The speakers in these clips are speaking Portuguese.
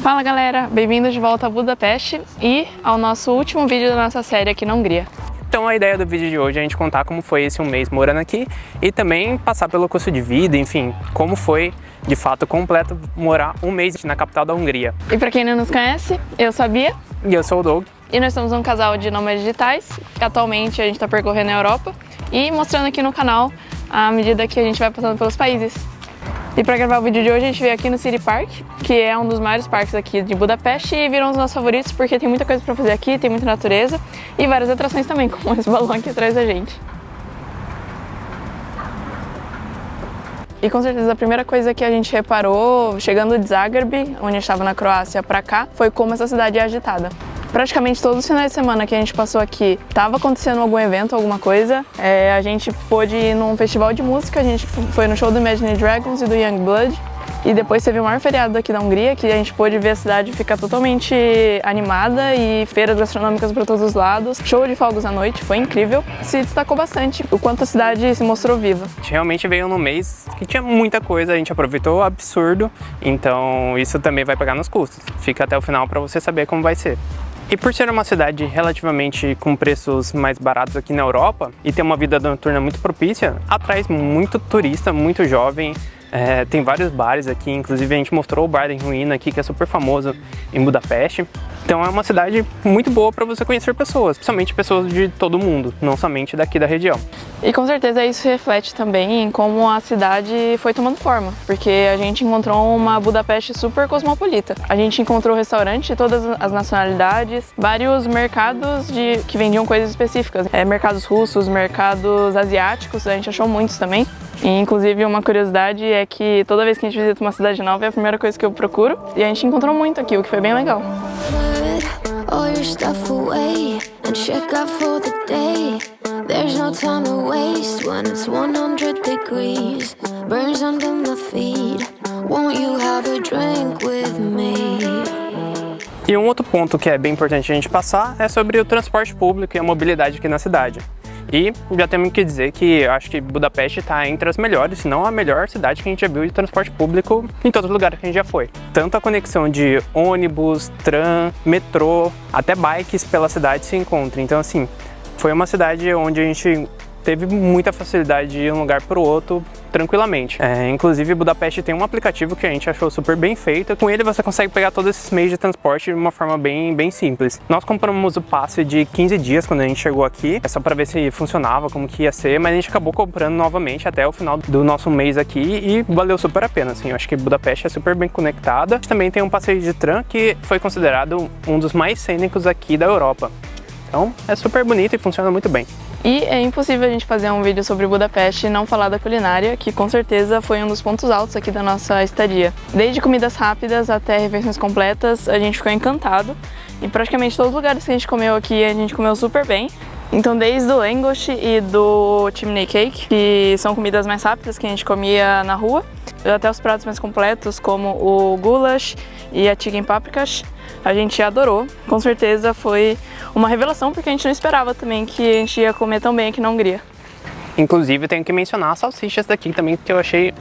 Fala galera, bem-vindos de volta a Budapeste e ao nosso último vídeo da nossa série aqui na Hungria. Então a ideia do vídeo de hoje é a gente contar como foi esse um mês morando aqui e também passar pelo custo de vida, enfim, como foi de fato completo morar um mês na capital da Hungria. E para quem não nos conhece, eu sou a Bia. E eu sou o Doug. E nós somos um casal de nômades digitais, que atualmente a gente está percorrendo a Europa e mostrando aqui no canal à medida que a gente vai passando pelos países. E para gravar o vídeo de hoje a gente veio aqui no City Park, que é um dos maiores parques aqui de Budapeste e virou um dos nossos favoritos porque tem muita coisa para fazer aqui, tem muita natureza e várias atrações também, como esse balão aqui atrás da gente. E com certeza a primeira coisa que a gente reparou chegando de Zagreb, onde a gente estava na Croácia, para cá, foi como essa cidade é agitada. Praticamente todos os finais de semana que a gente passou aqui estava acontecendo algum evento, alguma coisa. A gente pôde ir num festival de música, a gente foi no show do Imagine Dragons e do Youngblood. E depois teve o maior feriado daqui da Hungria, que a gente pôde ver a cidade ficar totalmente animada e feiras gastronômicas para todos os lados. Show de fogos à noite, foi incrível. Se destacou bastante o quanto a cidade se mostrou viva. A gente realmente veio num mês que tinha muita coisa, a gente aproveitou absurdo, então isso também vai pegar nos custos. Fica até o final para você saber como vai ser. E por ser uma cidade relativamente com preços mais baratos aqui na Europa e ter uma vida noturna muito propícia, atrai muito turista, muito jovem. Tem vários bares aqui, inclusive a gente mostrou o bar em ruína aqui, que é super famoso em Budapeste. Então é uma cidade muito boa para você conhecer pessoas, principalmente pessoas de todo mundo, não somente daqui da região. E com certeza isso reflete também em como a cidade foi tomando forma, porque a gente encontrou uma Budapeste super cosmopolita. A gente encontrou restaurantes de todas as nacionalidades, vários mercados que vendiam coisas específicas, mercados russos, mercados asiáticos, a gente achou muitos também. E, inclusive, uma curiosidade é que toda vez que a gente visita uma cidade nova é a primeira coisa que eu procuro, e a gente encontrou muito aqui, o que foi bem legal. E um outro ponto que é bem importante a gente passar é sobre o transporte público e a mobilidade aqui na cidade. E já temos que dizer que acho que Budapeste está entre as melhores, se não a melhor cidade que a gente já viu de transporte público em todos os lugares que a gente já foi. Tanto a conexão de ônibus, tram, metrô, até bikes pela cidade se encontra. Então assim, foi uma cidade onde a gente teve muita facilidade de ir de um lugar para o outro tranquilamente. Inclusive, Budapeste tem um aplicativo que a gente achou super bem feito. Com ele você consegue pegar todos esses meios de transporte de uma forma bem simples. Nós compramos o passe de 15 dias quando a gente chegou aqui, só para ver se funcionava, como que ia ser, mas a gente acabou comprando novamente até o final do nosso mês aqui e valeu super a pena, assim. Eu acho que Budapeste é super bem conectada. Também tem um passeio de tram que foi considerado um dos mais cênicos aqui da Europa. Então, é super bonito e funciona muito bem. E é impossível a gente fazer um vídeo sobre Budapeste e não falar da culinária, que com certeza foi um dos pontos altos aqui da nossa estadia. Desde comidas rápidas até refeições completas, a gente ficou encantado. E praticamente todos os lugares que a gente comeu aqui, a gente comeu super bem. Então desde o langosh e do chimney cake, que são comidas mais rápidas que a gente comia na rua, até os pratos mais completos, como o goulash e a chicken paprikas, a gente adorou. Com certeza foi uma revelação, porque a gente não esperava também que a gente ia comer tão bem aqui na Hungria. Inclusive, tenho que mencionar as salsichas daqui também, que eu achei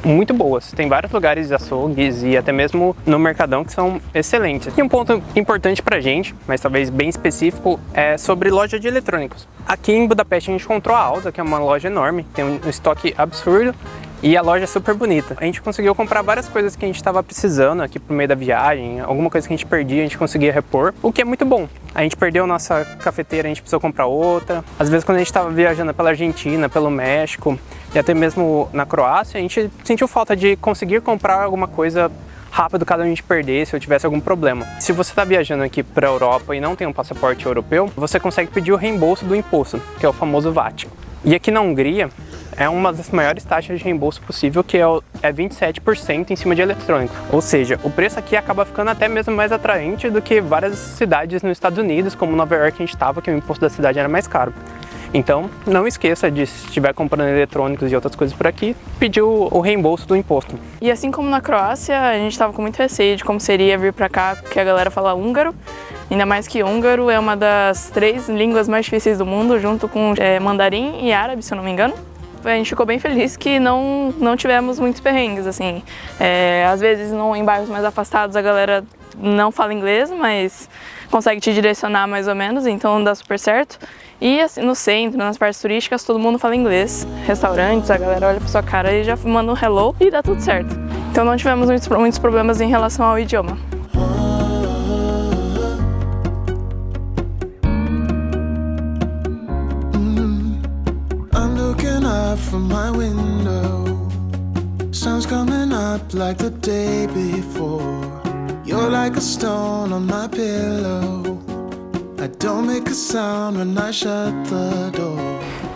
muito boas. Tem vários lugares de açougues e até mesmo no Mercadão que são excelentes. E um ponto importante pra gente, mas talvez bem específico, é sobre loja de eletrônicos. Aqui em Budapeste a gente encontrou a Alza, que é uma loja enorme, tem um estoque absurdo. E a loja é super bonita. A gente conseguiu comprar várias coisas que a gente estava precisando aqui pro meio da viagem, alguma coisa que a gente perdia, a gente conseguia repor, o que é muito bom. A gente perdeu nossa cafeteira, a gente precisou comprar outra. Às vezes quando a gente estava viajando pela Argentina, pelo México e até mesmo na Croácia, a gente sentiu falta de conseguir comprar alguma coisa rápido caso a gente perdesse ou tivesse algum problema. Se você está viajando aqui para a Europa e não tem um passaporte europeu, você consegue pedir o reembolso do imposto, que é o famoso VAT. E aqui na Hungria, é uma das maiores taxas de reembolso possível, que é 27% em cima de eletrônico. Ou seja, o preço aqui acaba ficando até mesmo mais atraente do que várias cidades nos Estados Unidos, como Nova York que a gente estava, que o imposto da cidade era mais caro. Então, não esqueça de, se estiver comprando eletrônicos e outras coisas por aqui, pedir o reembolso do imposto. E assim como na Croácia, a gente estava com muito receio de como seria vir para cá, que a galera fala húngaro. Ainda mais que húngaro é uma das 3 línguas mais difíceis do mundo, junto com mandarim e árabe, se eu não me engano. a gente ficou bem feliz que não tivemos muitos perrengues, assim. Às vezes em bairros mais afastados a galera não fala inglês, mas consegue te direcionar mais ou menos, então dá super certo. E assim, no centro, nas partes turísticas, todo mundo fala inglês. Restaurantes, a galera olha pra sua cara e já manda um hello e dá tudo certo. Então não tivemos muitos problemas em relação ao idioma. I'm looking up from my window. Sun's coming up like the day before. You're like a stone on my pillow. I don't make a sound when I shut the door.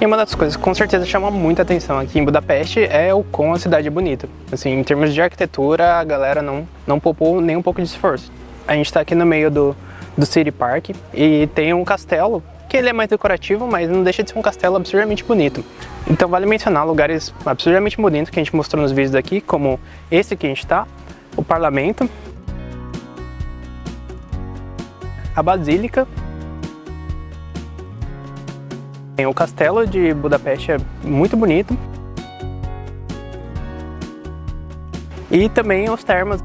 E uma das coisas que com certeza chama muita atenção aqui em Budapeste é o quão a cidade é bonita. Assim, em termos de arquitetura, a galera não poupou nem um pouco de esforço. A gente está aqui no meio do City Park e tem um castelo, que ele é mais decorativo, mas não deixa de ser um castelo absurdamente bonito. Então vale mencionar lugares absurdamente bonitos que a gente mostrou nos vídeos daqui, como esse que a gente está, o Parlamento, a Basílica. O castelo de Budapeste é muito bonito. E também os termas.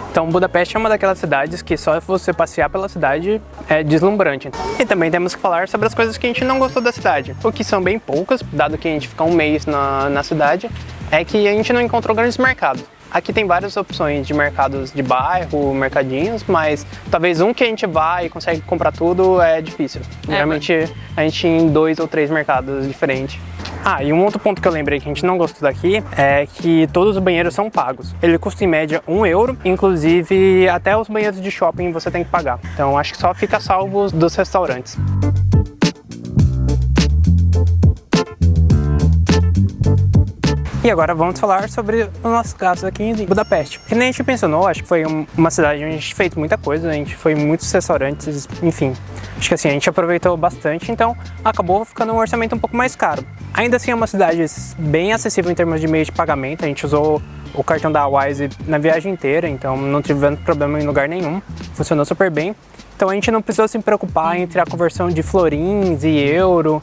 Então Budapeste é uma daquelas cidades que só você passear pela cidade é deslumbrante. E também temos que falar sobre as coisas que a gente não gostou da cidade. O que são bem poucas, dado que a gente fica um mês na cidade, é que a gente não encontrou grandes mercados. Aqui tem várias opções de mercados de bairro, mercadinhos, mas talvez um que a gente vá e consegue comprar tudo é difícil. Geralmente a gente em 2 ou 3 mercados diferentes. E um outro ponto que eu lembrei que a gente não gostou daqui é que todos os banheiros são pagos. Ele custa em média €1, inclusive até os banheiros de shopping você tem que pagar. Então acho que só fica salvo dos restaurantes. E agora vamos falar sobre os nossos gastos aqui em Budapeste. Que nem a gente mencionou, acho que foi uma cidade onde a gente fez muita coisa, a gente foi em muitos restaurantes, enfim. Acho que assim, a gente aproveitou bastante, então acabou ficando um orçamento um pouco mais caro. Ainda assim é uma cidade bem acessível em termos de meio de pagamento, a gente usou o cartão da Wise na viagem inteira, então não tivemos problema em lugar nenhum, funcionou super bem. Então a gente não precisou se preocupar entre a conversão de florins e euro.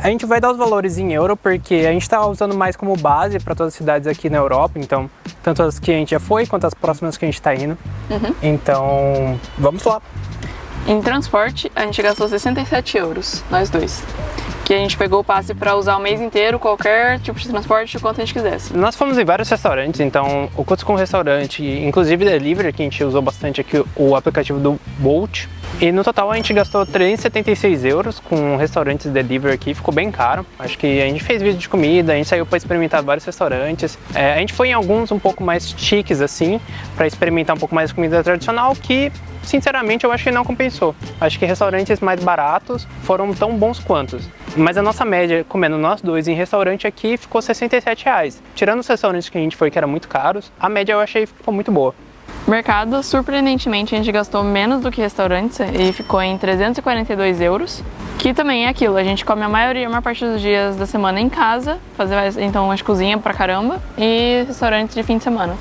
A gente vai dar os valores em euro porque a gente está usando mais como base para todas as cidades aqui na Europa, então tanto as que a gente já foi quanto as próximas que a gente está indo. Então vamos lá. Em transporte a gente gastou €67, nós dois. Que a gente pegou o passe para usar o mês inteiro, qualquer tipo de transporte, o quanto a gente quisesse. Nós fomos em vários restaurantes, então o custo com o restaurante, inclusive delivery, que a gente usou bastante aqui o aplicativo do Bolt. E no total a gente gastou €376 com restaurantes delivery aqui, ficou bem caro. Acho que a gente fez vídeo de comida, a gente saiu para experimentar vários restaurantes. A gente foi em alguns um pouco mais chiques assim, para experimentar um pouco mais de comida tradicional, que sinceramente eu acho que não compensou. Acho que restaurantes mais baratos foram tão bons quanto. Mas a nossa média, comendo nós dois em restaurante aqui, ficou R$67. Tirando os restaurantes que a gente foi que eram muito caros, a média eu achei que ficou muito boa. Mercado, surpreendentemente, a gente gastou menos do que restaurantes e ficou em €342, que também é aquilo, a gente come a maior parte dos dias da semana em casa, então a gente cozinha pra caramba, e restaurantes de fim de semana.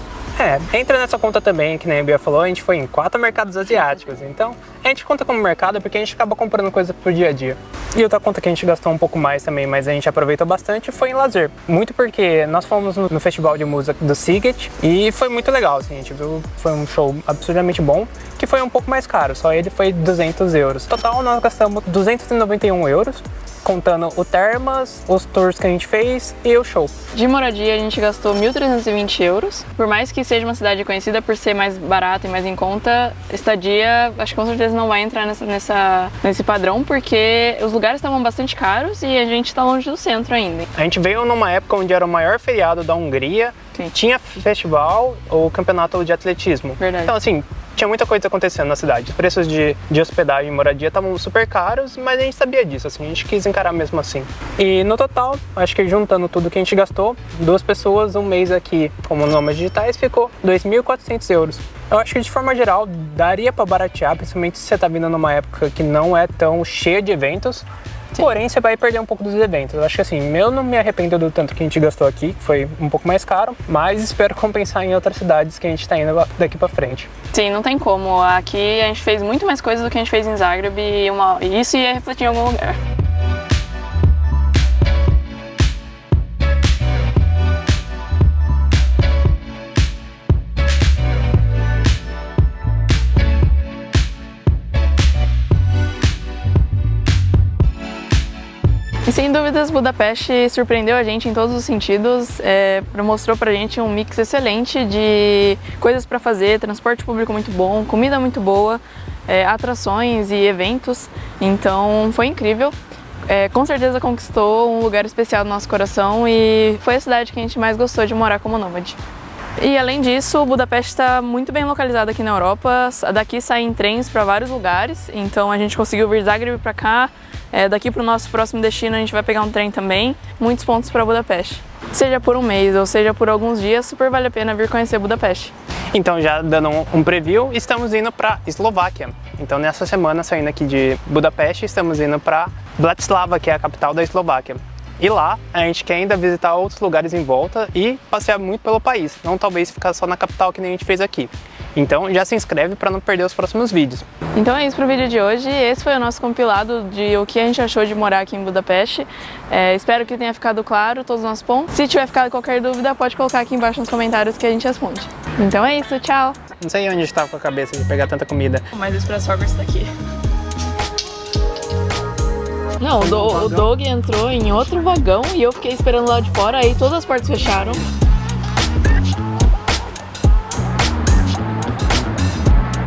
Entra nessa conta também, que nem a Bia falou, a gente foi em 4 mercados asiáticos, então a gente conta como mercado porque a gente acaba comprando coisa pro dia a dia. E outra conta que a gente gastou um pouco mais também, mas a gente aproveitou bastante, foi em lazer. Muito porque nós fomos no festival de música do Sziget e foi muito legal, assim, a gente viu, foi um show absurdamente bom, que foi um pouco mais caro, só ele foi €200. Total nós gastamos €291, contando o Termas, os tours que a gente fez e o show. De moradia a gente gastou €1.320. Por mais que seja uma cidade conhecida por ser mais barata e mais em conta, estadia acho que com certeza não vai entrar nesse padrão, porque os lugares estavam bastante caros e a gente está longe do centro ainda. A gente veio numa época onde era o maior feriado da Hungria, tinha festival ou campeonato de atletismo. Verdade. Então assim, tinha muita coisa acontecendo na cidade. Os preços de hospedagem e moradia estavam super caros, mas a gente sabia disso, assim, a gente quis encarar mesmo assim. E no total, acho que juntando tudo que a gente gastou, 2 pessoas, um mês aqui como nômades digitais, ficou €2.400. Eu acho que de forma geral daria para baratear, principalmente se você tá vindo numa época que não é tão cheia de eventos. Sim. Porém, você vai perder um pouco dos eventos. Eu acho que assim, eu não me arrependo do tanto que a gente gastou aqui, que foi um pouco mais caro, mas espero compensar em outras cidades que a gente tá indo daqui pra frente. Sim, não tem como. Aqui a gente fez muito mais coisas do que a gente fez em Zagreb e isso ia refletir em algum lugar. Sem dúvidas, Budapeste surpreendeu a gente em todos os sentidos, mostrou pra gente um mix excelente de coisas para fazer, transporte público muito bom, comida muito boa, atrações e eventos, então foi incrível. Com certeza conquistou um lugar especial no nosso coração e foi a cidade que a gente mais gostou de morar como nômade. E além disso, Budapeste está muito bem localizada aqui na Europa, daqui saem trens para vários lugares, então a gente conseguiu vir Zagreb para cá, daqui para o nosso próximo destino a gente vai pegar um trem também, muitos pontos para Budapeste. Seja por um mês ou seja por alguns dias, super vale a pena vir conhecer Budapeste. Então, já dando um preview, estamos indo para Eslováquia. Então, nessa semana, saindo aqui de Budapeste, estamos indo para Bratislava, que é a capital da Eslováquia. E lá, a gente quer ainda visitar outros lugares em volta e passear muito pelo país, não talvez ficar só na capital que nem a gente fez aqui. Então, já se inscreve para não perder os próximos vídeos. Então é isso pro vídeo de hoje, esse foi o nosso compilado de o que a gente achou de morar aqui em Budapeste. Espero que tenha ficado claro todos os nossos pontos. Se tiver ficado qualquer dúvida, pode colocar aqui embaixo nos comentários que a gente responde. Então é isso, tchau! Não sei onde estava com a cabeça de pegar tanta comida. Mas o Express Hoggers tá aqui. Não, o Doug entrou em outro vagão e eu fiquei esperando lá de fora, aí todas as portas fecharam.